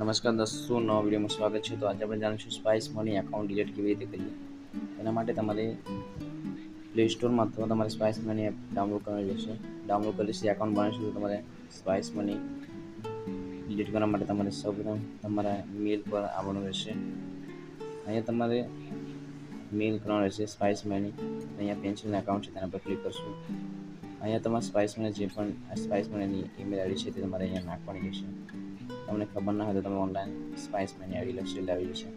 નમસ્કાર દોસ્તો, નવા વિડીયોમાં સ્વાગત છે. તો આજે આપણે જાણીશું સ્પાઇસ મની એકાઉન્ટ ડિલીટ કેવી રીતે કરીએ. એના માટે તમારે પ્લે સ્ટોરમાં અથવા તમારે સ્પાઇસ મની એપ ડાઉનલોડ કરવાની રહેશે. ડાઉનલોડ કરી એકાઉન્ટ બનાવીશું તો તમારે સ્પાઇસ મની ડિલીટ કરવા માટે તમારે સૌપ્રથમ તમારા મેલ પર આવવાનું રહેશે. અહીંયા તમારે મેલ કરવાનું રહેશે સ્પાઇસ મની. અહીંયા પેન્શન એકાઉન્ટ છે તેના પર ક્લિક કરશું. અહીંયા તમારે સ્પાઇસ મની જે પણ સ્પાઇસ મનીની ઈમેલ આઈડી છે તે તમારે અહીંયા નાખવાની રહેશે. તમને ખબર ના હોય તો તમે ઓનલાઈન સ્પાઇસ મની આઈડી લખી લાવી જશે.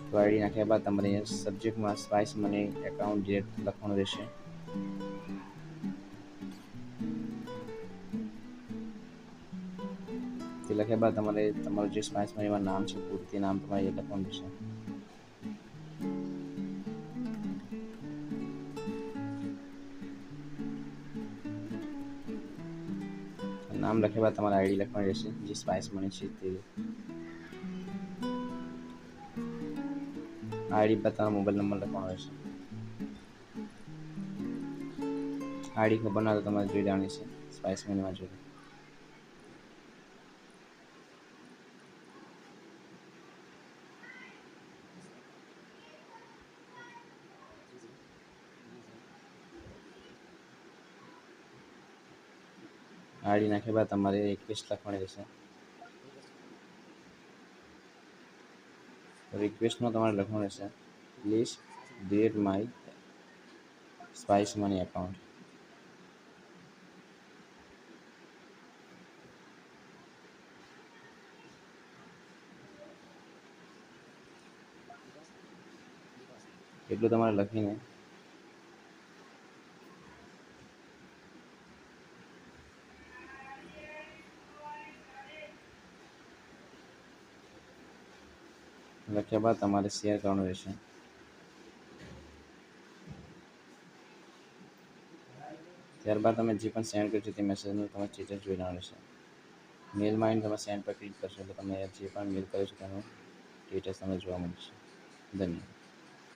તો આઈડી નાખ્યા બાદ તમારે અહીંયા સબ્જેક્ટમાં સ્પાઇસ મની એકાઉન્ટ ડિલીટ લખવાનું રહેશે. તે લખ્યા બાદ તમારે તમારું જે સ્પાઇસ મનીમાં નામ છે પૂરું તે નામ તમારે લખવાનું રહેશે. નામ લખ્યા બાદ તમારે આઈડી લખવાની રહેશે જે સ્પાઇસ મની છે તે. આઈડી પર તમારો મોબાઈલ નંબર લખવાનો રહેશે. આઈડી ખબર ના તો તમારે જોઈ લેવાની છે સ્પાઇસ મનીમાં જોઈ. આઈડી નાખ્યા બાદ તમારે રિક્વેસ્ટ લખવાની રહેશે. રિક્વેસ્ટમાં તમારે લખવાનું રહેશે please delete my spice money account. એટલું તમારે લખીને લખ્યા બાદ તમારે શેર કરવાનું રહેશે. ત્યારબાદ તમે જે પણ સેન્ડ કર્યું છે તે મેસેજનું તમારે સ્ટેટસ જોઈ લેવાનું રહેશે. મેલમાં આવીને તમે સેન્ડ પર ક્લિક કરશો એટલે તમે જે પણ મેલ કર્યો છે તેનું સ્ટેટસ તમને જોવા મળશે. ધન્યવાદ.